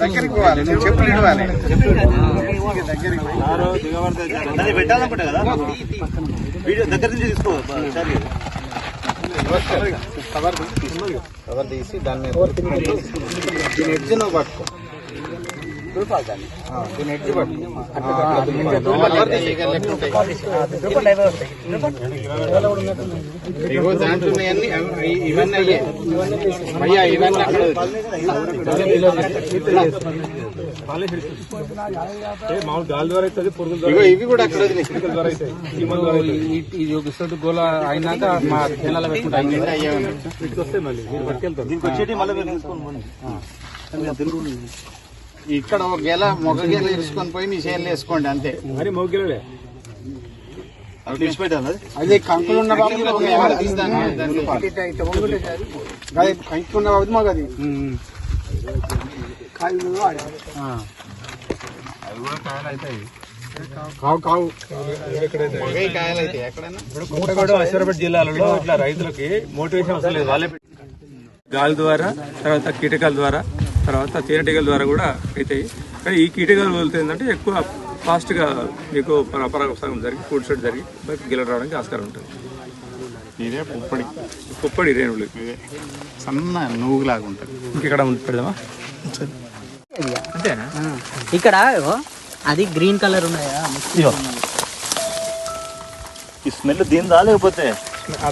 దగ్గరికి పోవాలి, చెప్పులు ఇవ్వాలి. పెట్టాలనుకుంటా కదా వీడియో దగ్గర నుంచి తీసుకో. కవర్ తీసి దాన్ని దీని ఎడ్జ్ నువ్వు పట్టుకో, దీని ఎడ్జ్ పట్టుకో. దాంట్లో ఇవన్నీ అయ్యా, ఇవన్నీ అక్కడ ఇవి కూడా అక్కడ ఇది గోళ అయినాక మా పిల్లల ఇక్కడ ఒక గెల మొగ గెల ఇరుచుకొని పోయి మీ చేనులు వేసుకోండి అంతే. మరి మొగ్గలే అదే కంకులున్న కంకున్న బాబు మాకు అశ్వరపేట జిల్లాలలో ఇట్లా రైతులకి మోటివేషన్ అసలు లేదు. వాళ్ళే గాలి ద్వారా, తర్వాత కీటకాల ద్వారా, తర్వాత తేనెటీగల ద్వారా కూడా అవుతాయి. కానీ ఈ కీటకాలు వదులుతుందంటే ఎక్కువ ఫాస్ట్గా మీకు పరాగసంగం జరిగి ఫుడ్ షెడ్ జరిగి గిల రావడానికి ఆస్కారం ఉంటుంది. ఇదే పుప్పడి రేణువులు సన్న నువ్వులాగా ఉంటుంది. ఇంకెక్కడ పెడదామా? అంతేనా? ఇక్కడ అది గ్రీన్ కలర్ ఉన్నాయా? ఈ స్మెల్ దీని రాలేకపోతే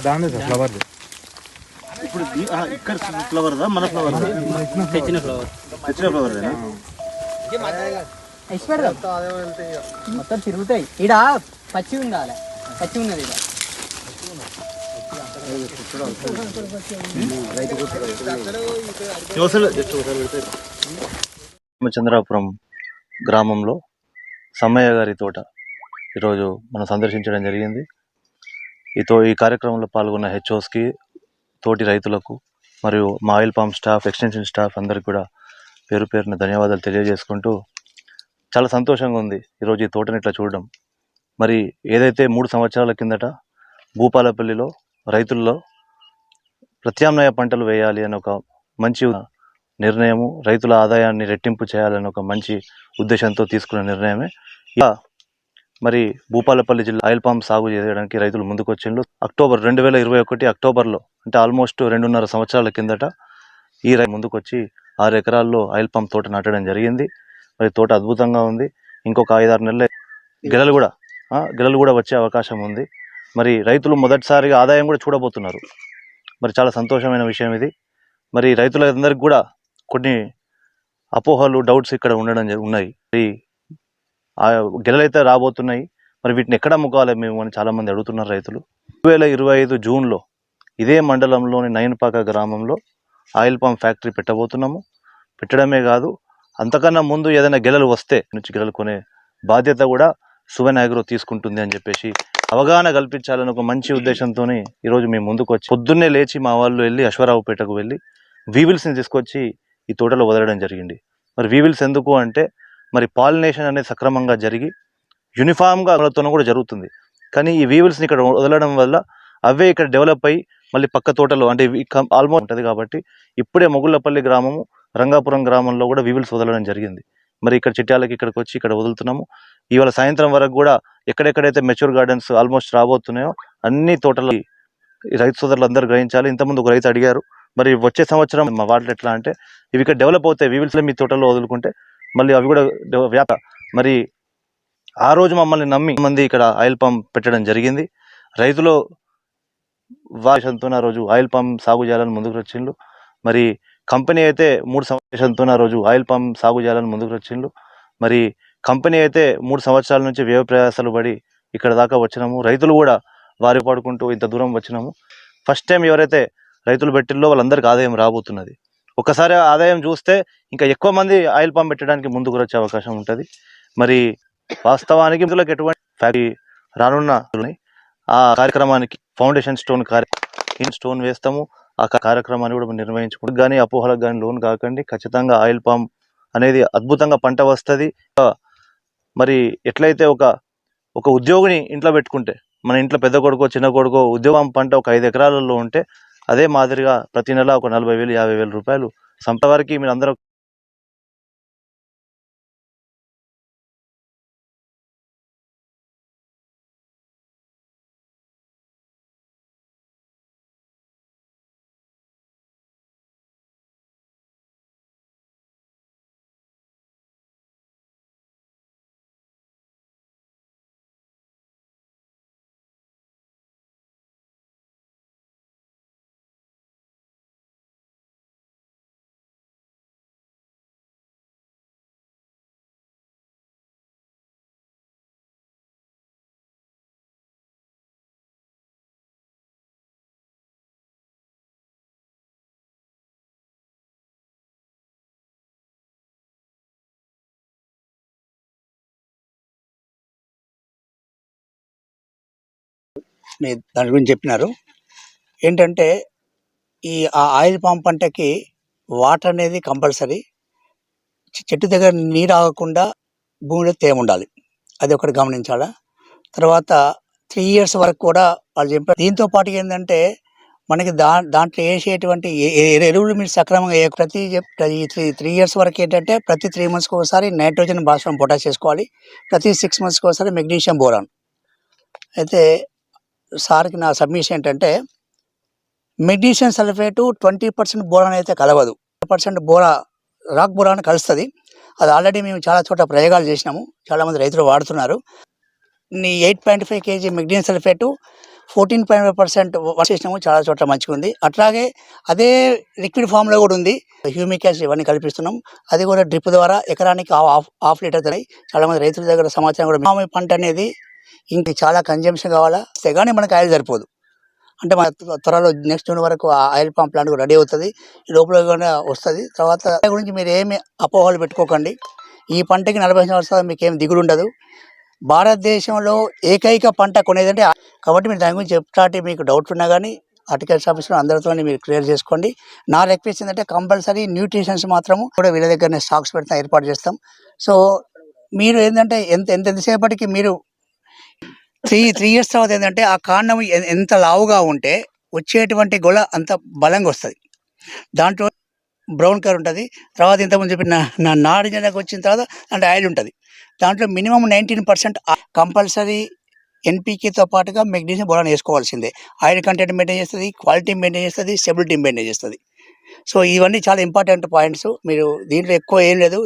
దాని ఫ్లవర్ ఇప్పుడు ఇక్కడ ఫ్లవర్ దా మన ఫ్లవర్ తెచ్చిన ఫ్లవర్ మొత్తం తిరుగుతాయి. ఈడ పచ్చి ఉండాలి, పచ్చి ఉన్నది ఈడ. రామచంద్రాపురం గ్రామంలో సమ్మయ్య గారి తోట ఈరోజు మనం సందర్శించడం జరిగింది. ఈ కార్యక్రమంలో పాల్గొన్న హెచ్ఓస్కి, తోటి రైతులకు మరియు మా oil palm staff, extension staff అందరికి కూడా పేరు పేరున ధన్యవాదాలు తెలియజేసుకుంటూ చాలా సంతోషంగా ఉంది ఈరోజు ఈ తోటని ఇట్లా చూడడం. మరి ఏదైతే 3 సంవత్సరాల కిందట భూపాలపల్లిలో రైతుల్లో ప్రత్యామ్నాయ పంటలు వేయాలి అని ఒక మంచి నిర్ణయము, రైతుల ఆదాయాన్ని రెట్టింపు చేయాలని ఒక మంచి ఉద్దేశంతో తీసుకున్న నిర్ణయమే. ఇలా మరి భూపాలపల్లి జిల్లా ఆయిల్ పామ్ సాగు చేయడానికి రైతులు ముందుకు వచ్చిండ్రు. అక్టోబర్ 2021 అక్టోబర్లో, అంటే ఆల్మోస్ట్ 2.5 సంవత్సరాల కిందట ఈ ముందుకు వచ్చి 6 ఎకరాల్లో ఆయిల్ పామ్ తోట నాటడం జరిగింది. మరి తోట అద్భుతంగా ఉంది. ఇంకొక 5-6 నెలల గెలలు కూడా వచ్చే అవకాశం ఉంది. మరి రైతులు మొదటిసారిగా ఆదాయం కూడా చూడబోతున్నారు. మరి చాలా సంతోషమైన విషయం ఇది. మరి రైతులందరికీ కూడా కొన్ని అపోహలు, డౌట్స్ ఇక్కడ ఉన్నాయి. గెలలైతే రాబోతున్నాయి, మరి వీటిని ఎక్కడ అమ్ముకోవాలి మేము అని చాలామంది అడుగుతున్నారు రైతులు. 2025 జూన్లో ఇదే మండలంలోని నయన్పాక గ్రామంలో ఆయిల్ పామ్ ఫ్యాక్టరీ పెట్టబోతున్నాము. పెట్టడమే కాదు, అంతకన్నా ముందు ఏదైనా గెలలు వస్తే నుంచి గెలలు కొనే బాధ్యత కూడా సువెన్ అగ్రో తీసుకుంటుంది అని చెప్పేసి అవగాహన కల్పించాలని ఒక మంచి ఉద్దేశంతో ఈరోజు మేము ముందుకు వచ్చి పొద్దున్నే లేచి మా వాళ్ళు వెళ్ళి అశ్వరావుపేటకు వెళ్ళి వీవిల్స్ని తీసుకొచ్చి ఈ తోటలో వదలడం జరిగింది. మరి వీవిల్స్ ఎందుకు అంటే, మరి పాలినేషన్ అనేది సక్రమంగా జరిగి యూనిఫామ్గా కూడా జరుగుతుంది. కానీ ఈ వీవిల్స్ని ఇక్కడ వదలడం వల్ల అవే ఇక్కడ డెవలప్ అయ్యి మళ్ళీ పక్క తోటలో, అంటే ఆల్మోస్ట్ ఉంటుంది కాబట్టి ఇప్పుడే మొగుళ్ళపల్లి గ్రామము, రంగాపురం గ్రామంలో కూడా వీవిల్స్ వదలడం జరిగింది. మరి ఇక్కడ చిట్యాలకి ఇక్కడికి వచ్చి ఇక్కడ వదులుతున్నాము. ఇవాళ సాయంత్రం వరకు కూడా ఎక్కడెక్కడైతే మెచ్యూర్ గార్డెన్స్ ఆల్మోస్ట్ రాబోతున్నాయో అన్ని తోటలు ఈ రైతు సోదరులు అందరూ గ్రహించాలి. ఇంతకుముందు ఒక రైతు అడిగారు, మరి వచ్చే సంవత్సరం మా వాటిలో ఎట్లా అంటే ఇవి ఇక్కడ డెవలప్ అవుతాయి, వీవిల్స్లో మీ తోటలో వదులుకుంటే మళ్ళీ అవి కూడా మరి ఆ రోజు మమ్మల్ని నమ్మి మంది ఇక్కడ ఆయిల్ పామ్ పెట్టడం జరిగింది. రైతులు వారితో ఆ రోజు ఆయిల్ పామ్ సాగు చేయాలని ముందుకు వచ్చిండ్రు. మరి కంపెనీ అయితే 3 సంవత్సరాలతో ఆ రోజు ఆయిల్ పామ్ సాగు చేయాలని ముందుకు వచ్చిండ్రు. మరి కంపెనీ అయితే 3 సంవత్సరాల నుంచి వ్యయ ప్రయాసాలు పడి ఇక్కడ దాకా వచ్చినాము. రైతులు కూడా వారి పడుకుంటూ ఇంత దూరం వచ్చినాము. ఫస్ట్ టైం ఎవరైతే రైతులు పెట్టిల్లో వాళ్ళందరికీ ఆదాయం రాబోతున్నది. ఒకసారి ఆదాయం చూస్తే ఇంకా ఎక్కువ మంది ఆయిల్ పామ్ పెట్టడానికి ముందుకు వచ్చే అవకాశం ఉంటుంది. మరి వాస్తవానికి ఇందులోకి ఎటువంటి ఫ్యాక్టరీ రానున్న ఆ కార్యక్రమానికి ఫౌండేషన్ స్టోన్ వేస్తాము. ఆ కార్యక్రమాన్ని కూడా నిర్వహించుకుంటాం. కానీ అపోహలకు కానీ లోన్ కాకండి. ఖచ్చితంగా ఆయిల్ పామ్ అనేది అద్భుతంగా పంట వస్తుంది. మరి ఎట్లయితే ఒక ఉద్యోగిని ఇంట్లో పెట్టుకుంటే, మన ఇంట్లో పెద్ద కొడుకో చిన్న కొడుకో ఉద్యోగం పంట ఒక 5 ఎకరాలలో ఉంటే, అదే మాదిరిగా ప్రతి నెల ఒక 40,000-50,000 రూపాయలు సంతవరకు మీరు అందరూ మీ దాని గురించి చెప్పినారు. ఏంటంటే ఆ ఆయిల్ పామ్ పంటకి వాటర్ అనేది కంపల్సరీ. చెట్టు దగ్గర నీరు ఆగకుండా భూమిలో తేమ ఉండాలి, అది ఒకటి గమనించాలా. తర్వాత 3 years వరకు కూడా వాళ్ళు చెప్పారు. దీంతో పాటు ఏంటంటే మనకి దాంట్లో వేసేటువంటి ఎరువులు మీరు సక్రమంగా ప్రతి 3 years వరకు ఏంటంటే ప్రతి 3 monthsకి ఒకసారి నైట్రోజన్, భాస్వరం, పొటాష్ చేసుకోవాలి. ప్రతి 6 monthsకి ఒకసారి మెగ్నీషియం, బోరాన్. అయితే సార్కి నా సబ్మిషన్ ఏంటంటే మెగ్నీషియం సల్ఫేటు 20% బోరాన్ అయితే కలవదు, 20% రాక్ బోరాన్ కలుస్తుంది. అది ఆల్రెడీ మేము చాలా చోట్ల ప్రయోగాలు చేసినాము, చాలామంది రైతులు వాడుతున్నారు. 8.5 kg మెగ్నీషియం సల్ఫేటు 14.5% చేసినాము, చాలా చోట్ల మంచిగా ఉంది. అట్లాగే అదే లిక్విడ్ ఫామ్లో కూడా ఉంది, హ్యూమిక్ యాసిడ్ ఇవన్నీ కల్పిస్తున్నాం. అది కూడా డ్రిప్ ద్వారా ఎకరానికి హాఫ్ లీటర్ తినాయి. చాలామంది రైతుల దగ్గర సమాచారం కూడా, మామిడి పంట అనేది ఇంక చాలా కన్జంప్షన్ కావాలా, కానీ మనకి ఆయిల్ సరిపోదు. అంటే మన త్వరలో నెక్స్ట్ జూన్ వరకు ఆయిల్ పామ్ ప్లాంట్ కూడా రెడీ అవుతుంది, ఈ లోపల వస్తుంది. తర్వాత గురించి మీరు ఏమి అపోహలు పెట్టుకోకండి. ఈ పంటకి 40 సంవత్సరాలు మీకు ఏం దిగులు ఉండదు. భారతదేశంలో ఏకైక పంట కొనేదంటే, కాబట్టి మీరు దాని గురించి చెప్తాంటే మీకు డౌట్ ఉన్నా కానీ హార్టికల్చర్ ఆఫీస్లో అందరితో మీరు క్లియర్ చేసుకోండి. నా రిక్వెస్ట్ ఏంటంటే కంపల్సరీ న్యూట్రిషన్స్ మాత్రము కూడా వీళ్ళ దగ్గరనే స్టాక్స్ పెడతాం, ఏర్పాటు చేస్తాం. సో మీరు ఏంటంటే ఎంతసేపటికి మీరు 3 years తర్వాత ఏంటంటే ఆ కాండం ఎంత లావుగా ఉంటే వచ్చేటువంటి గొల అంత బలంగా వస్తుంది. దాంట్లో బ్రౌన్ కలర్ ఉంటుంది. తర్వాత ఇంతకుముందు చెప్పిన నారింజలకు వచ్చిన తర్వాత అంటే ఆయిల్ ఉంటుంది. దాంట్లో మినిమం 19% కంపల్సరీ ఎన్పీకేతో పాటుగా మెగ్నీషియం, బోరాన్ వేసుకోవాల్సిందే. ఆయిల్ కంటెంట్ మెయింటైన్ చేస్తుంది, క్వాలిటీ మెయింటైన్ చేస్తుంది, స్టెబిలిటీ మెయింటైన్ చేస్తుంది. సో ఇవన్నీ చాలా ఇంపార్టెంట్ పాయింట్స్. మీరు దీంట్లో ఎక్కువ ఏం లేదు,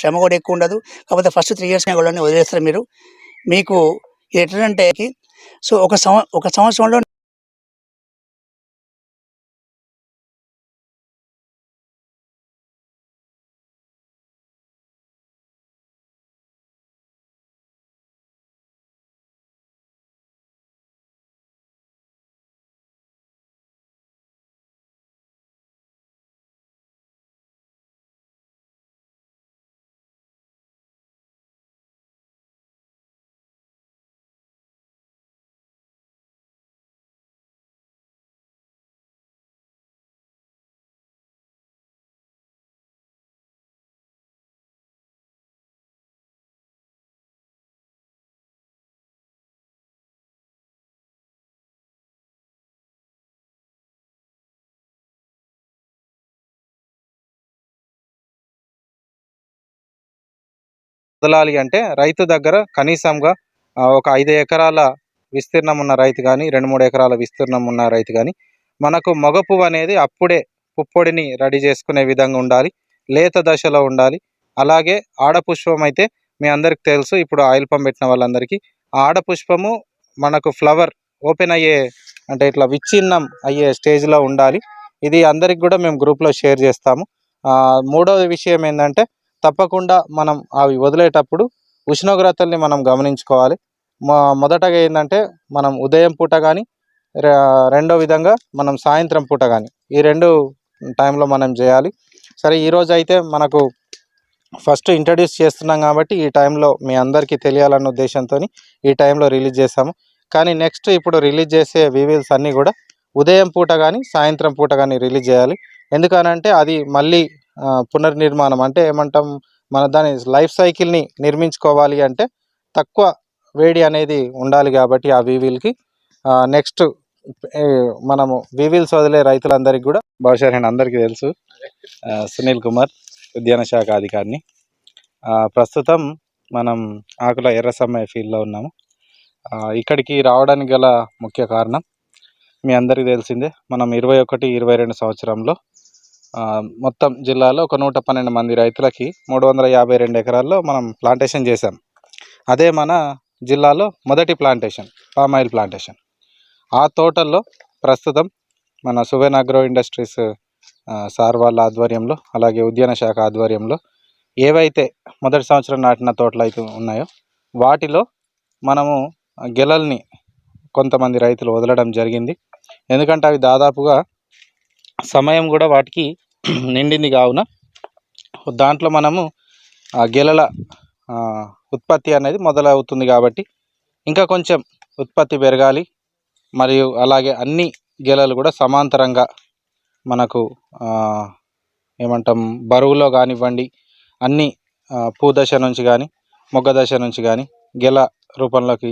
శ్రమ కూడా ఎక్కువ ఉండదు. కాకపోతే ఫస్ట్ 3 years గొడవని వదిలేస్తారు మీరు. మీకు ఇది ఎట్లంటే సో ఒక సంవత్సరంలో వదలాలి అంటే రైతు దగ్గర కనీసంగా ఒక 5 ఎకరాల విస్తీర్ణం ఉన్న రైతు కానీ, 2-3 ఎకరాల విస్తీర్ణం ఉన్న రైతు కానీ, మనకు మగ పువ్వు అనేది అప్పుడే పుప్పొడిని రెడీ చేసుకునే విధంగా ఉండాలి, లేత దశలో ఉండాలి. అలాగే ఆడపుష్పం అయితే మీ అందరికి తెలుసు, ఇప్పుడు ఆయిల్ పంప్ పెట్టిన వాళ్ళందరికీ ఆడపుష్పము మనకు ఫ్లవర్ ఓపెన్ అయ్యే అంటే ఇట్లా విచ్ఛిన్నం అయ్యే స్టేజ్లో ఉండాలి. ఇది అందరికి కూడా మేము గ్రూప్లో షేర్ చేస్తాము. మూడవ విషయం ఏంటంటే తప్పకుండా మనం అవి వదిలేటప్పుడు ఉష్ణోగ్రతల్ని మనం గమనించుకోవాలి. మొదటగా ఏంటంటే మనం ఉదయం పూట కానీ, రెండో విధంగా మనం సాయంత్రం పూట కానీ, ఈ 2 టైంలో మనం చేయాలి. సరే, ఈరోజు అయితే మనకు ఫస్ట్ ఇంట్రడ్యూస్ చేస్తున్నాం కాబట్టి ఈ టైంలో మీ అందరికీ తెలియాలన్న ఉద్దేశంతో ఈ టైంలో రిలీజ్ చేస్తాము. కానీ నెక్స్ట్ ఇప్పుడు రిలీజ్ చేసే వీవిల్స్ అన్నీ కూడా ఉదయం పూట కానీ, సాయంత్రం పూట కానీ రిలీజ్ చేయాలి. ఎందుకనంటే అది మళ్ళీ పునర్నిర్మాణం అంటే ఏమంటాం, మన దాని లైఫ్ సైకిల్ని నిర్మించుకోవాలి అంటే తక్కువ వేడి అనేది ఉండాలి. కాబట్టి ఆ వీవిల్కి నెక్స్ట్ మనము వీవిల్స్ వదిలే రైతులందరికీ కూడా బహుశా అందరికీ తెలుసు సునీల్ కుమార్, ఉద్యాన శాఖ అధికారిని. ప్రస్తుతం మనం ఆకుల ఎర్రసమ్మ ఫీల్డ్లో ఉన్నాము. ఇక్కడికి రావడానికి గల ముఖ్య కారణం మీ అందరికీ తెలిసిందే. మనం 21-22 సంవత్సరంలో మొత్తం జిల్లాలో ఒక 112 మంది రైతులకి 352 ఎకరాల్లో మనం ప్లాంటేషన్ చేశాం. అదే మన జిల్లాలో మొదటి ప్లాంటేషన్, పామ్ ఆయిల్ ప్లాంటేషన్. ఆ తోటల్లో ప్రస్తుతం మన సువెన్ అగ్రో ఇండస్ట్రీస్ సార్ వాళ్ళ ఆధ్వర్యంలో, అలాగే ఉద్యాన శాఖ ఆధ్వర్యంలో ఏవైతే మొదటి సంవత్సరం నాటిన తోటలు అయితే ఉన్నాయో వాటిలో మనము గెలల్ని కొంతమంది రైతులు వదలడం జరిగింది. ఎందుకంటే అవి దాదాపుగా సమయం కూడా వాటికి నిండింది కావున దాంట్లో మనము గెలల ఉత్పత్తి అనేది మొదలవుతుంది కాబట్టి ఇంకా కొంచెం ఉత్పత్తి పెరగాలి, మరియు అలాగే అన్ని గెలలు కూడా సమాంతరంగా మనకు ఏమంటాం బరువులో కానివ్వండి, అన్ని పూ దశ నుంచి కానీ మొగ్గ దశ నుంచి కానీ గెల రూపంలోకి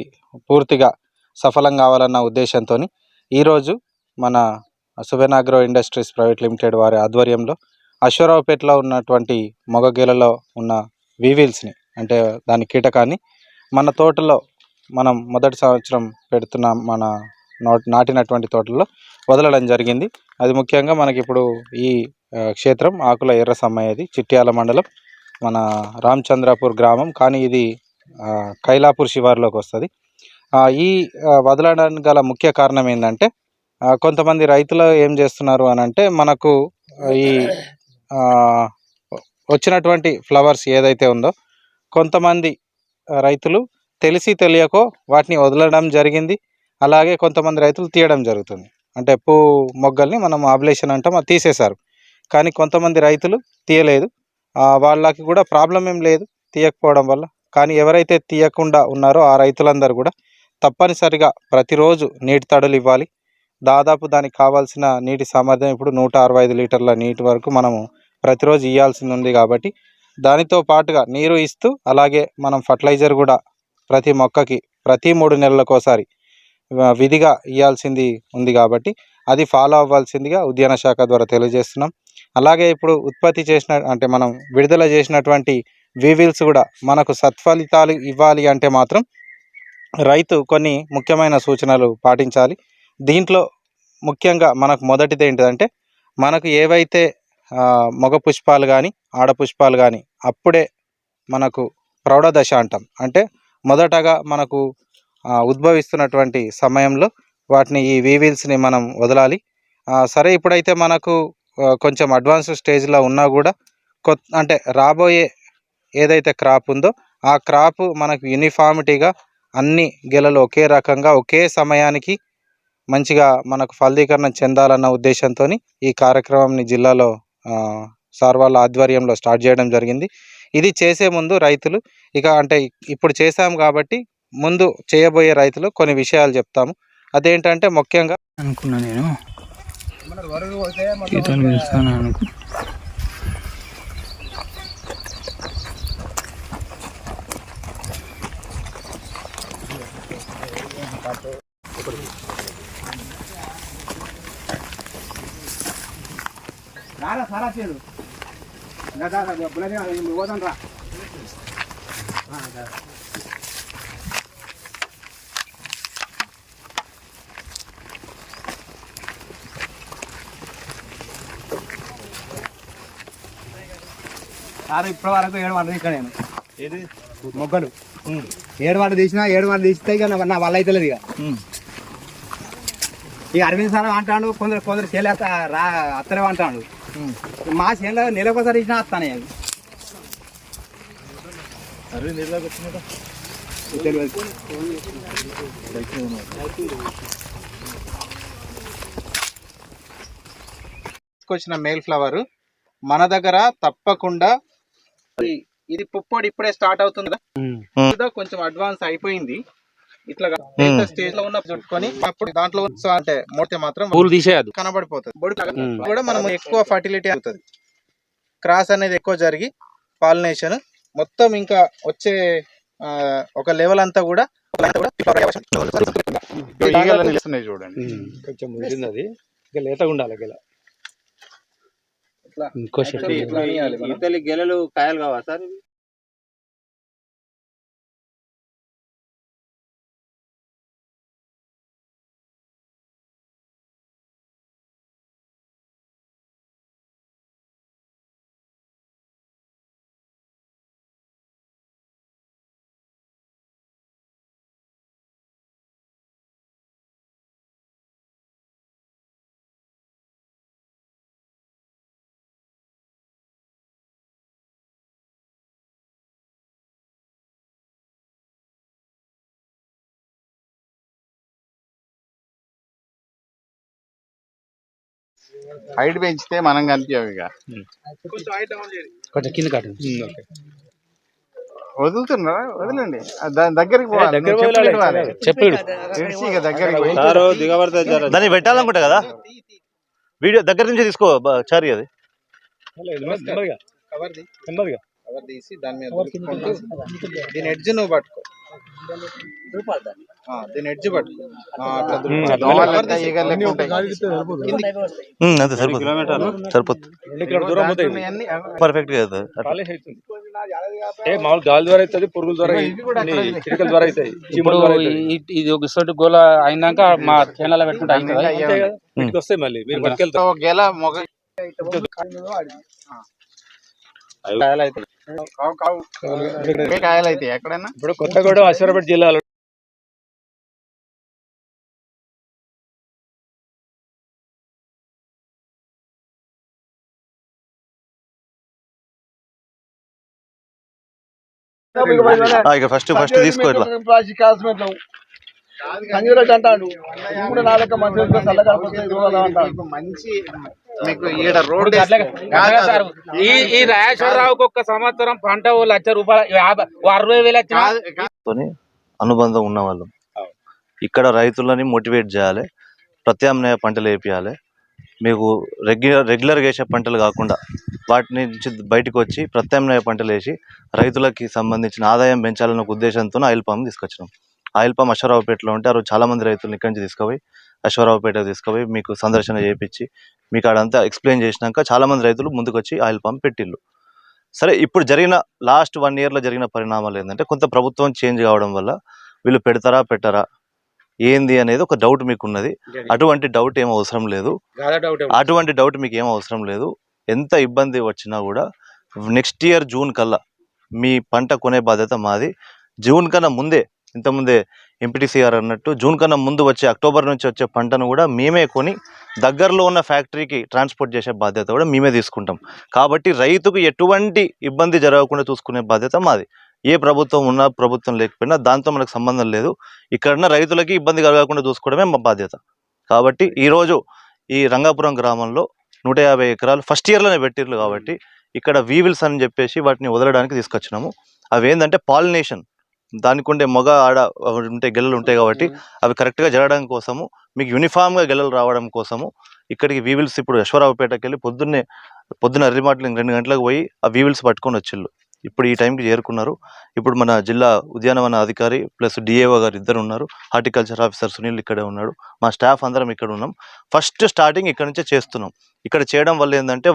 పూర్తిగా సఫలం కావాలన్న ఉద్దేశంతో ఈరోజు మన Suven agro industries private limited వారి ఆధ్వర్యంలో అశ్వరావుపేటలో ఉన్నటువంటి మొగ గెలలో ఉన్న వీవిల్స్ని, అంటే దాని కీటకాన్ని మన తోటలో మనం మొదటి సంవత్సరం పెడుతున్న మన నాటినటువంటి తోటల్లో వదలడం జరిగింది. అది ముఖ్యంగా మనకి ఇప్పుడు ఈ క్షేత్రం ఆకుల ఎర్రసమ్మయ్యది, చిట్యాల మండలం, మన రామచంద్రపూర్ గ్రామం, కానీ ఇది కైలాపూర్ శివారులోకి వస్తుంది. ఈ వదలడానికి గల ముఖ్య కారణం ఏంటంటే కొంతమంది రైతులు ఏం చేస్తున్నారు అని అంటే మనకు ఈ వచ్చినటువంటి ఫ్లవర్స్ ఏదైతే ఉందో కొంతమంది రైతులు తెలిసి తెలియకో వాటిని వదలడం జరిగింది. అలాగే కొంతమంది రైతులు తీయడం జరుగుతుంది. అంటే పూ మొగ్గల్ని మనం ఆబ్లేషన్ అంటాం, అది తీసేశారు. కానీ కొంతమంది రైతులు తీయలేదు. వాళ్ళకి కూడా ప్రాబ్లం ఏం లేదు తీయకపోవడం వల్ల. కానీ ఎవరైతే తీయకుండా ఉన్నారో ఆ రైతులందరూ కూడా తప్పనిసరిగా ప్రతిరోజు నీటి తడులు ఇవ్వాలి. దాదాపు దానికి కావాల్సిన నీటి సామర్థ్యం ఇప్పుడు 165 లీటర్ల నీటి వరకు మనము ప్రతిరోజు ఇవ్వాల్సింది ఉంది. కాబట్టి దానితో పాటుగా నీరు ఇస్తూ అలాగే మనం ఫర్టిలైజర్ కూడా ప్రతి మొక్కకి ప్రతి 3 నెలలకోసారి విధిగా ఇవ్వాల్సింది ఉంది. కాబట్టి అది ఫాలో అవ్వాల్సిందిగా ఉద్యాన శాఖ ద్వారా తెలియజేస్తున్నాం. అలాగే ఇప్పుడు ఉత్పత్తి చేసిన అంటే మనం విడుదల చేసినటువంటి వీవిల్స్ కూడా మనకు సత్ఫలితాలు ఇవ్వాలి అంటే మాత్రం రైతు కొన్ని ముఖ్యమైన సూచనలు పాటించాలి. దీంట్లో ముఖ్యంగా మనకు మొదటిది ఏంటిదంటే మనకు ఏవైతే మగ పుష్పాలు కానీ ఆడ పుష్పాలు కానీ అప్పుడే మనకు ప్రౌఢ దశ అంటాం, అంటే మొదటగా మనకు ఉద్భవిస్తున్నటువంటి సమయంలో వాటిని ఈ వీవిల్స్ని మనం వదలాలి. సరే ఇప్పుడైతే మనకు కొంచెం అడ్వాన్స్ స్టేజ్లో ఉన్నా కూడా అంటే రాబోయే ఏదైతే క్రాప్ ఉందో ఆ క్రాప్ మనకు యూనిఫామిటీగా అన్ని గెలలు ఒకే రకంగా ఒకే సమయానికి మంచిగా మనకు ఫలదీకరణ చెందాలన్న ఉద్దేశంతో ఈ కార్యక్రమంని జిల్లాలో సార్ వాళ్ళ ఆధ్వర్యంలో స్టార్ట్ చేయడం జరిగింది. ఇది చేసే ముందు రైతులు అంటే ఇప్పుడు చేశాం కాబట్టి ముందు చేయబోయే రైతులు కొన్ని విషయాలు చెప్తాము. అదేంటంటే ముఖ్యంగా అనుకున్నా నేను గీతలు పిలుస్తాను అనుకు ఇప్పటి వరకు 7 వందలు తీసిన నేను మొగ్గలు 7 వందలు తీసినా 7 వందలు తీస్తే ఇక నా వల్ల అయితే లేదు. ఇక అరవింద్ సార్ అంటాడు, కొందరు చేయలేక అత్తరే అంటాడు. మా చేనులో నెలకోసారి ఇచ్చినా వస్తానే అవి. వచ్చిన మేల్ ఫ్లవర్ మన దగ్గర తప్పకుండా ఇది పుప్పొడి ఇప్పుడే స్టార్ట్ అవుతుంది కదా, కొంచెం అడ్వాన్స్ అయిపోయింది. ఇట్లా స్టేజ్ లో ఉన్న చుట్టుకొని అప్పుడు దాంట్లో అంటే మొట్ట మాత్రం పూలు తీసేయదు, కనబడిపోతుంది. బొడి కూడా మనం ఎక్కువ ఫర్టిలిటీ అవుతుంది, క్రాస్ అనేది ఎక్కువ జరిగి పాలినేషన్ మొత్తం ఇంకా వచ్చే ఒక లెవెల్ అంతా కూడా చూడండి. కొంచెం ముదిరింది, అది ఇంకా లేతగా ఉండాలి గెల. ఇతలి గెలలు కాయలు కావా సార్ ఇవి? హైట్ పెంచితే మనం కనిపించావు ఇక కొంచెం కింద కట్టు. వదులుతున్నారా? వదలండి దాని దగ్గరికి పోవాలి. నువ్వు చెప్పులు ఇవ్వాలి. ఇడిచి ఇక దగ్గరికి పోయి దాన్ని పెట్టాలనుకుంటా కదా వీడియో దగ్గర నుంచి తీసుకో చారి అది కవర్ తీసి దాని మీద దులుపుకుంటూ దీని ఎడ్జ్ నువ్వు పట్టుకో, దీని ఎడ్జ్ పట్టుకో. అట్లా దోమలంతా ఈగలు లెక్క ఉంటాయి. అంతే సరిపోతుంది పర్ఫెక్ట్ గా అవుతుంది. మామూలు గాలి ద్వారా అవుతుంది, పురుగుల ద్వారా, కిటకల ద్వారా అవుతాయి. ఇది ఒక గోల అయినాక మా చేనాల పెట్టుకుంటే వస్తాయి మళ్ళీ మీరు పట్టుకెళ్తారు. గెల మొగ కాయలు అవుతాయి. కాయలు అవుతాయి ఎక్కడైనా. ఇప్పుడు కొత్తగూడెం అశ్వరాపేట జిల్లాలో ఇక ఫస్ట్ తీసుకో ఇట్లా మంచి మీకు ఈడ రోడ్ ఈ రాజేశ్వరరావుకి ఒక్క సంవత్సరం పంట ₹1,00,000 60,000 అనుబంధం ఉన్న వాళ్ళు ఇక్కడ రైతులని మోటివేట్ చేయాలి, ప్రత్యామ్నాయ పంటలు వేపియాలి. మీకు రెగ్యులర్గా వేసే పంటలు కాకుండా వాటి నుంచి బయటకు వచ్చి ప్రత్యామ్నాయ పంటలు వేసి రైతులకి సంబంధించిన ఆదాయం పెంచాలన్న ఉద్దేశంతో ఆయిల్ పామ్ తీసుకొచ్చినాం. ఆయిల్ పామ్ అశ్వరావుపేటలో ఉంటే ఆ రోజు చాలామంది రైతులను ఇక్కడి నుంచి తీసుకుపోయి అశ్వరావుపేటకు తీసుకుపోయి మీకు సందర్శన చేయించి మీకు అదంతా ఎక్స్ప్లెయిన్ చేసినాక చాలామంది రైతులు ముందుకు వచ్చి ఆయిల్ పామ్ పెట్టిళ్ళు. సరే, ఇప్పుడు జరిగిన లాస్ట్ 1 yearలో జరిగిన పరిణామాలు ఏంటంటే కొంత ప్రభుత్వం చేంజ్ కావడం వల్ల వీళ్ళు పెడతారా పెట్టారా ఏంది అనేది ఒక డౌట్ మీకు ఉన్నది. అటువంటి డౌట్ ఏం అవసరం లేదు. మీకు ఏం అవసరం లేదు. ఎంత ఇబ్బంది వచ్చినా కూడా నెక్స్ట్ ఇయర్ జూన్ కల్లా మీ పంట కొనే బాధ్యత మాది. జూన్ కన్నా ముందే, ఇంతకుముందే ఎంపీటీసీఆర్ అన్నట్టు జూన్ కన్నా ముందు వచ్చే అక్టోబర్ నుంచి వచ్చే పంటను కూడా మేమే కొని దగ్గరలో ఉన్న ఫ్యాక్టరీకి ట్రాన్స్పోర్ట్ చేసే బాధ్యత కూడా మేమే తీసుకుంటాం. కాబట్టి రైతుకు ఎటువంటి ఇబ్బంది జరగకుండా చూసుకునే బాధ్యత మాది. ఏ ప్రభుత్వం ఉన్నా ప్రభుత్వం లేకపోయినా దాంతో మనకు సంబంధం లేదు. ఇక్కడున్న రైతులకి ఇబ్బంది కలగకుండా చూసుకోవడమే మా బాధ్యత. కాబట్టి ఈరోజు ఈ రంగాపురం గ్రామంలో 150 ఎకరాలు ఫస్ట్ ఇయర్లోనే పెట్టిర్రు. కాబట్టి ఇక్కడ వీవిల్స్ అని చెప్పేసి వాటిని వదలడానికి తీసుకొచ్చినాము. అవి ఏంటంటే పాలినేషన్, దానికి ఉండే మగ ఆడ ఉంటాయి, గెలలు ఉంటాయి. కాబట్టి అవి కరెక్ట్గా జరగడం కోసము, మీకు యూనిఫామ్గా గెలలు రావడం కోసము ఇక్కడికి వీవిల్స్ ఇప్పుడు యశ్వరావుపేటకి వెళ్ళి పొద్దున్న ఎర్రిమాటలు 2 గంటలకు పోయి ఆ వీవిల్స్ పట్టుకొని వచ్చిళ్ళు. ఇప్పుడు ఈ టైంకి చేరుకున్నారు. ఇప్పుడు మన జిల్లా ఉద్యానవన అధికారి ప్లస్ డిఏఓ గారు ఇద్దరు ఉన్నారు. హార్టికల్చర్ ఆఫీసర్ సునీల్ ఇక్కడే ఉన్నాడు. మా స్టాఫ్ అందరం ఇక్కడ ఉన్నాం. ఫస్ట్ స్టార్టింగ్ ఇక్కడ నుంచే చేస్తున్నాం. ఇక్కడ చేయడం వల్ల ఏంటంటే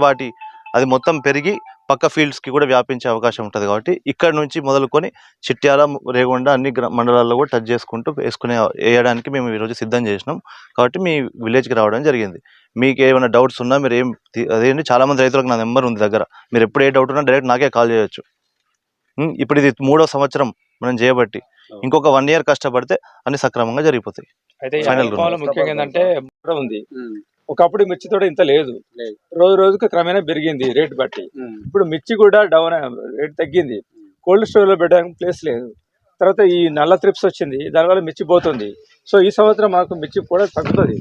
అది మొత్తం పెరిగి పక్క ఫీల్డ్స్కి కూడా వ్యాపించే అవకాశం ఉంటుంది. కాబట్టి ఇక్కడ నుంచి మొదలుకొని చిట్యాల, రేగొండ అన్ని మండలాల్లో కూడా టచ్ చేసుకుంటూ వేయడానికి మేము ఈరోజు సిద్ధం చేసినాం. కాబట్టి మీ విలేజ్కి రావడం జరిగింది. మీకు ఏమైనా డౌట్స్ ఉన్నా మీరు అదేంటి, చాలామంది రైతులకు నా నెంబర్ ఉంది దగ్గర. మీరు ఎప్పుడు ఏ డౌట్ ఉన్నా డైరెక్ట్ నాకే కాల్ చేయొచ్చు. ఇప్పుడు ఇది 3వ సంవత్సరం మనం చేయబట్టి ఇంకొక 1 year కష్టపడితే అన్ని సక్రమంగా జరిగిపోతాయి. అయితే ముఖ్యంగా ఏంటంటే ఉంది, ఒకప్పుడు మిర్చి తోట ఇంత లేదు, రోజు రోజుకి క్రమేణా పెరిగింది రేటు బట్టి. ఇప్పుడు మిర్చి కూడా డౌన్, రేట్ తగ్గింది. కోల్డ్ స్టోర్ లో పెట్టడానికి ప్లేస్ లేదు. తర్వాత ఈ నల్ల త్రిప్స్ వచ్చింది, దానివల్ల మిర్చి పోతుంది. సో ఈ సంవత్సరం మనకు మిర్చి కూడా తగ్గుతుంది.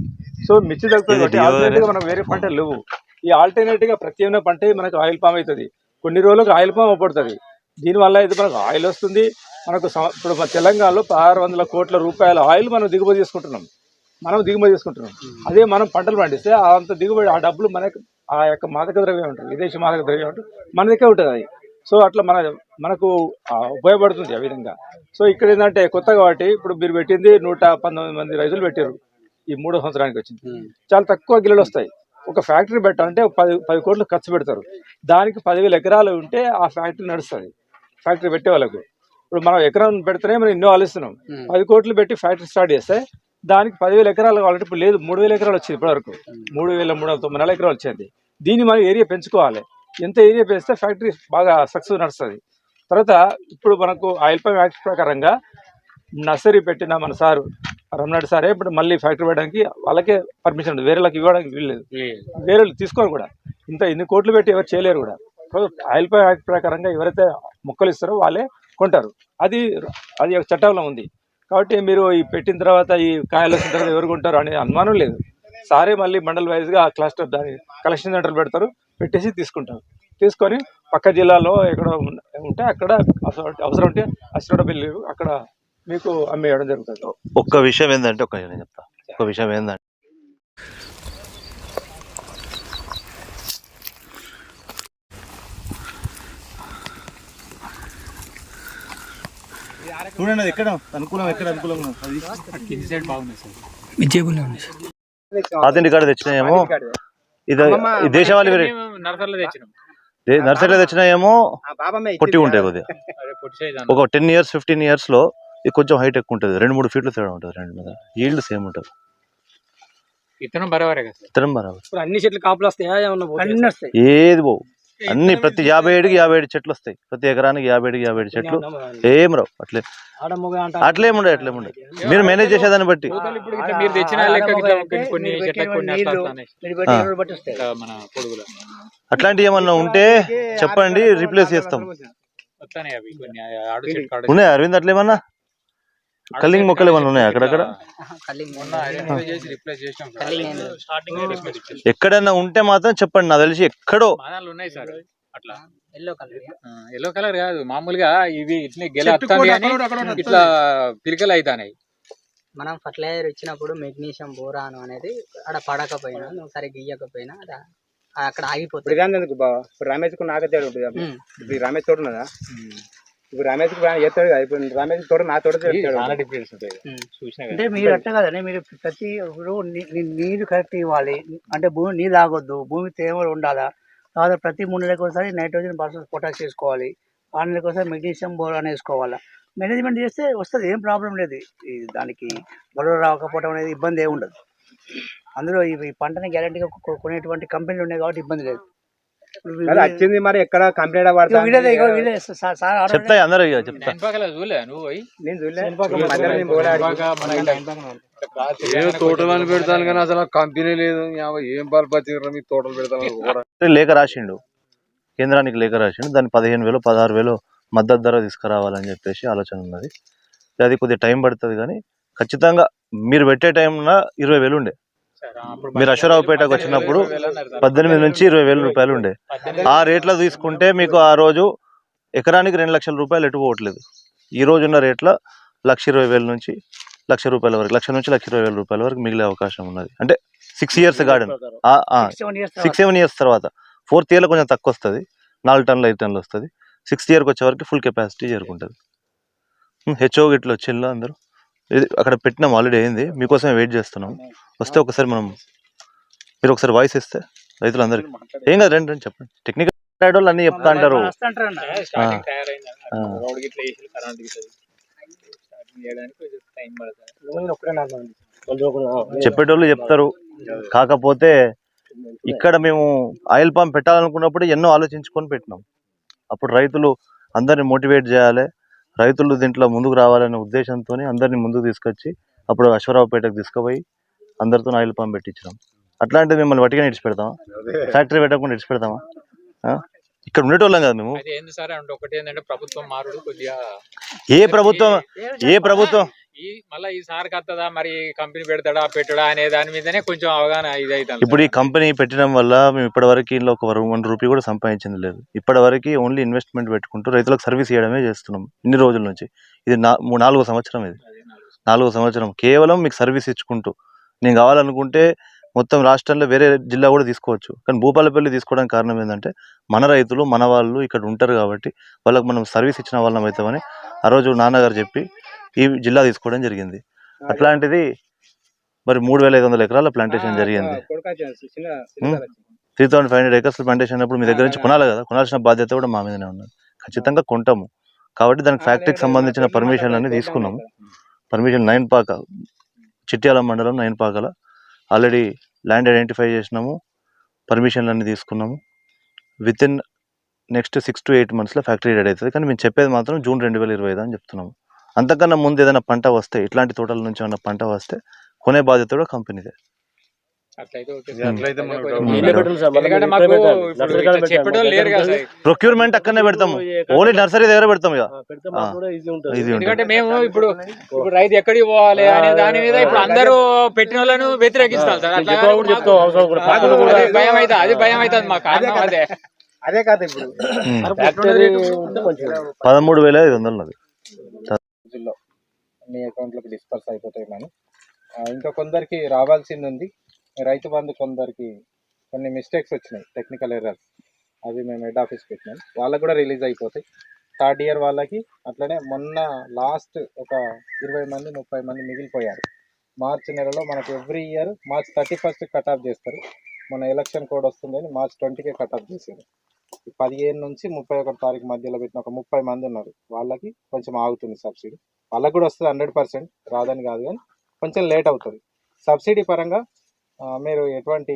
సో మిర్చి తగ్గుతుంది, ఆల్టర్నేటివ్ గా మనకు వేరే పంటలు లేవు. ఈ ఆల్టర్నేటివ్ గా ప్రత్యామ్నాయ పంట మనకు ఆయిల్ పామ్ అవుతుంది. కొన్ని రోజులకు ఆయిల్ పామ్ పడుతుంది. దీనివల్ల అయితే మనకు ఆయిల్ వస్తుంది. మనకు ఇప్పుడు మన తెలంగాణలో 600 కోట్ల రూపాయల ఆయిల్ మనం దిగుమతి చేసుకుంటున్నాం. అదే మనం పంటలు పండిస్తే అంత దిగుబడి, ఆ డబ్బులు మనకు ఆ యొక్క మాదక ద్రవ్యం ఉంటుంది, విదేశీ మాదక ద్రవ్యం ఉంటుంది, మన దగ్గర ఉంటుంది అది. సో అట్లా మనకు ఉపయోగపడుతుంది ఆ విధంగా. సో ఇక్కడ ఏంటంటే కొత్తగా కాబట్టి ఇప్పుడు మీరు పెట్టింది 119 మంది రైతులు పెట్టారు. ఈ 3వ సంవత్సరానికి వచ్చింది. చాలా తక్కువ గిల్లలు వస్తాయి. ఒక ఫ్యాక్టరీ పెట్టాలంటే 10 కోట్లు ఖర్చు పెడతారు. దానికి 10,000 ఎకరాలు ఉంటే ఆ ఫ్యాక్టరీ నడుస్తుంది. ఫ్యాక్టరీ పెట్టే వాళ్ళకు ఇప్పుడు మనం ఎకరం పెడితేనే మనం ఎన్నో ఆలోచిస్తున్నాం. 10 కోట్లు పెట్టి ఫ్యాక్టరీ స్టార్ట్ చేస్తే దానికి 10,000 ఎకరాలు కావాలంటే ఇప్పుడు లేదు, 3,000 ఎకరాలు వచ్చింది ఇప్పటివరకు. 3,394 ఎకరాలు వచ్చింది. దీన్ని మనం ఏరియా పెంచుకోవాలి. ఎంత ఏరియా పెంచితే ఫ్యాక్టరీ బాగా సక్సెస్ నడుస్తుంది. తర్వాత ఇప్పుడు మనకు ఆయిల్ పామ్ యాక్ట్ ప్రకారంగా నర్సరీ పెట్టిన మన సారు రమణాడు సారే ఇప్పుడు మళ్ళీ ఫ్యాక్టరీ పెట్టడానికి వాళ్ళకే పర్మిషన్ ఉంది, వేరేళ్ళకి ఇవ్వడానికి వీల్లేదు. వేరే తీసుకోరు కూడా, ఇన్ని కోట్లు పెట్టి ఎవరు చేయలేరు కూడా. ఆయిల్ పామ్ యాక్ట్ ప్రకారంగా ఎవరైతే మొక్కలు ఇస్తారో వాళ్ళే కొంటారు. అది ఒక చట్టంలో ఉంది. కాబట్టి మీరు ఈ పెట్టిన తర్వాత ఈ కాయలు వచ్చిన తర్వాత ఎవరు కొంటారు అనే అనుమానం లేదు. సారే మళ్ళీ మండల్ వైజ్గా క్లస్టర్ దాని కలెక్షన్ సెంటర్లు పెడతారు, పెట్టేసి తీసుకుంటారు. తీసుకొని పక్క జిల్లాలో ఎక్కడ ఉంటే అక్కడ అవసరం ఉంటే అసినోడపల్లి అక్కడ మీకు అమ్మేయడం జరుగుతుంది. ఒక్క విషయం ఏంటంటే నేను చెప్తా. ఒక విషయం ఏంటంటే చూడండి అది ఎక్కడ అనుకూలం ఆథెంటిక్ కార్డు తెచ్చినాయేమో, ఇది దేశవాళీ నర్సరీలో తెచ్చినాయేమో పొట్టి ఉంటాయి కొద్దిగా. ఒక 10 years 15 years లో ఇది కొంచెం హైట్ ఎక్కువ ఉంటుంది, 2-3 ఫీట్లు తేడా ఉంటుంది. రెండు మీద ఈల్డ్ సేమ్ ఉంటుంది. ఇతనం బరాబర్ అన్ని చెట్లు కాపులు వస్తాయా? ఏది పోవు, అన్ని ప్రతి 57 చెట్లు వస్తాయి. ప్రతి ఎకరానికి 57 చెట్లు ఏం రావు. అట్లేముండదు. మీరు మేనేజ్ చేసేదాన్ని బట్టి. అట్లాంటివి ఏమన్నా ఉంటే చెప్పండి, రీప్లేస్ చేస్తాం. ఉన్నాయా అరవింద్ అట్లేమన్నా కల్లింగ్ మొక్కలు ఏమన్నా ఉన్నాయా అక్కడక్కడ? ఎక్కడన్నా ఉంటే మాత్రం చెప్పండి, నాకు తెలిసి ఎక్కడో ఉన్నాయి సార్. అట్లా ఎల్లో కలర్ కాదు, మామూలుగా ఇవి ఇట్లా గెల ఇట్లా పిలికలు అవుతాయి. మనం ఫర్టిలైజర్ ఇచ్చినప్పుడు మెగ్నీషియం బోరాన్ అనేది అక్కడ పడకపోయినా, నువ్వు సరిగ్గా ఇయ్యకపోయినా అక్కడ ఆగిపోతుంది. ఇప్పుడు రమేష్ కు నాకే తేడా ఉంటుంది. ఇప్పుడు రమేష్ తోట ఉన్నదా, ఇప్పుడు రమేష్ చేస్తాడు కదా, ఇప్పుడు రమేష్ తోట నా తోట అంటే మీరు అట్ట కదండి. మీరు ప్రతి నీరు కరెక్ట్ ఇవ్వాలి. అంటే భూమి నీళ్ళు ఆగొద్దు, భూమి తేమ ఉండాలా. తర్వాత ప్రతి 3 నెలలకు ఒకసారి నైట్రోజన్ పర్సెంట్ పొటాష్ వేసుకోవాలి, 6 నెలలకు ఒకసారి మెగ్నీషియం బోరాన్ వేసుకోవాలా. మేనేజ్మెంట్ చేస్తే వస్తుంది, ఏం ప్రాబ్లం లేదు. దానికి బరువు రాకపోవడం అనేది ఇబ్బంది ఏమి ఉండదు. అందులో ఈ పంటని గ్యారెంటీగా కొనేటువంటి కంపెనీలు ఉన్నాయి కాబట్టి ఇబ్బంది లేదు. వచ్చింది మరి ఎక్కడ కంప్లీట్ చెప్తాయి అందరూ చెప్తా. తోటలను పెడతాను కానీ అసలు కంపెనీ లేదు. ఏం పాల్పచ్చారు మీ తోటలు పెడతాను. లేఖ రాసిండు, కేంద్రానికి లేఖ రాసిండు. దాన్ని 15,000 16,000 మద్దతు ధర తీసుకురావాలని చెప్పేసి ఆలోచన ఉన్నది. అది కొద్దిగా టైం పడుతుంది కానీ ఖచ్చితంగా మీరు పెట్టే టైంలో 20,000 ఉండే. మీరు అశ్వరావుపేటకు వచ్చినప్పుడు 18 నుంచి 20,000 రూపాయలు ఉండే. ఆ రేట్లో తీసుకుంటే మీకు ఆ రోజు ఎకరానికి 2 లక్షల రూపాయలు ఎటు పోవట్లేదు. ఈ రోజు ఉన్న రేట్లో 1,20,000 నుంచి 1,00,000 రూపాయల వరకు, 1,00,000 నుంచి 1,20,000 రూపాయల వరకు మిగిలే అవకాశం ఉన్నది. అంటే 6 years గార్డెన్, 6-7 years తర్వాత. 4th yearలో కొంచెం తక్కువ వస్తుంది, 4 టన్నులు 5 టన్నులు వస్తుంది. 6th yearకి వచ్చే వరకు ఫుల్ కెపాసిటీ చేరుకుంటుంది. హెచ్ఓ గిట్ల వచ్చిందో అందరూ అక్కడ పెట్టినాం, ఆల్రెడీ అయింది. మీకోసమే వెయిట్ చేస్తున్నాం. వస్తే ఒకసారి మీరు ఒకసారి వాయిస్ ఇస్తే రైతులందరికీ ఏం కాదు, రండి చెప్పండి. టెక్నికల్ సైడ్ వాళ్ళు అన్ని చెప్తా అంటారు. చెప్పేటోళ్ళు చెప్తారు. కాకపోతే ఇక్కడ మేము ఆయిల్ పామ్ పెట్టాలనుకున్నప్పుడు ఎన్నో ఆలోచించుకొని పెట్టినాం. అప్పుడు రైతులు అందరిని మోటివేట్ చేయాలి, రైతులు దీంట్లో ముందుకు రావాలనే ఉద్దేశంతో అందరినీ ముందుకు తీసుకొచ్చి అప్పుడు అశ్వరావుపేటకు తీసుకుపోయి అందరితో ఆయిల్ పామ్ పెట్టించినాం. అట్లాంటిది మిమ్మల్ని వట్టిగా ఇడిచిపెడతామా? ఫ్యాక్టరీ పెట్టకుండా ఇడిచిపెడతామా? ఇక్కడ ఉండేటోళ్ళం కదా మేము. ఏ ప్రభుత్వం మళ్ళీ ఈసారి కత్తదా మరి కంపెనీ పెడతాడా పెట్టడా అనే దాని మీదనే కొంచెం అవగాహన ఇదైతే. ఇప్పుడు ఈ కంపెనీ పెట్టడం వల్ల మేము ఇప్పటివరకు ఇంట్లో ఒక 1 రూపీ కూడా సంపాదించింది లేదు. ఇప్పటివరకు ఓన్లీ ఇన్వెస్ట్మెంట్ పెట్టుకుంటూ రైతులకు సర్వీస్ చేయడమే చేస్తున్నాం ఇన్ని రోజుల నుంచి. ఇది 4వ సంవత్సరం. ఇది 4వ సంవత్సరం కేవలం మీకు సర్వీస్ ఇచ్చుకుంటూ. నేను కావాలనుకుంటే మొత్తం రాష్ట్రంలో వేరే జిల్లా కూడా తీసుకోవచ్చు, కానీ భూపాలపల్లి తీసుకోవడానికి కారణం ఏంటంటే మన రైతులు మన వాళ్ళు ఇక్కడ ఉంటారు కాబట్టి వాళ్ళకి మనం సర్వీస్ ఇచ్చిన వాళ్ళం అవుతామని ఆ రోజు నాన్నగారు చెప్పి ఈ జిల్లా తీసుకోవడం జరిగింది. అట్లాంటిది మరి 3,500 ఎకరాల ప్లాంటేషన్ జరిగింది. 3,500 acres ప్లాంటేషన్ అప్పుడు మీ దగ్గర నుంచి కొనాలి కదా, కొనాల్సిన బాధ్యత కూడా మా మీదనే ఉన్నది. ఖచ్చితంగా కొంటాము కాబట్టి దానికి ఫ్యాక్టరీకి సంబంధించిన పర్మిషన్లు అన్ని తీసుకున్నాము. పర్మిషన్ నైన్పాక చిట్యాల మండలం నైన్పాకల ఆల్రెడీ ల్యాండ్ ఐడెంటిఫై చేసినాము, పర్మిషన్లు అన్ని తీసుకున్నాము. With in next 6 to 8 months factory ready అవుతుంది. కానీ మేము చెప్పేది మాత్రం జూన్ 2025 అని చెప్తున్నాము. అంతకన్నా ముందు ఏదైనా పంట వస్తే, ఇట్లాంటి తోటల నుంచి ఏమైనా పంట వస్తే కొనే బాధ్యత కూడా కంపెనీదే. ప్రొక్యూర్మెంట్ అక్కడనే పెడతాము, ఓన్లీ నర్సరీ దగ్గర పెడతాం. ఇక ఎందుకంటే మేము ఇప్పుడు రైతు ఎక్కడికి పోవాలి అనే దాని మీద ఇప్పుడు అందరూ పెట్టిన వాళ్ళను వ్యతిరేకిస్తారు సార్. అట్లా భయం అవుతుంది, అది భయం అవుతుంది మాకు. అదే కాదు ఇప్పుడు 13,500 మీ అకౌంట్లోకి డిస్పర్స్ అయిపోతాయి. మనం ఇంకా కొందరికి రావాల్సింది ఉంది. రైతు బంధు కొందరికి కొన్ని మిస్టేక్స్ వచ్చినాయి, టెక్నికల్ ఎర్రర్స్, అవి మేము హెడ్ ఆఫీస్ పెట్టినాం. వాళ్ళకు కూడా రిలీజ్ అయిపోతాయి. 3rd year వాళ్ళకి అట్లనే మొన్న లాస్ట్ ఒక 20 మంది 30 మంది మిగిలిపోయారు. మార్చి నెలలో మనకు every year March 31st cut off చేస్తారు. మన ఎలక్షన్ కోడ్ వస్తుందని March 20కే కట్ ఆఫ్ చేశారు. 15 నుంచి 31 తారీఖు మధ్యలో పెట్టిన ఒక 30 మంది ఉన్నారు. వాళ్ళకి కొంచెం ఆగుతుంది సబ్సిడీ. వాళ్ళకు కూడా వస్తుంది 100%, రాదని కాదు, కానీ కొంచెం లేట్ అవుతుంది. సబ్సిడీ పరంగా మీరు ఎటువంటి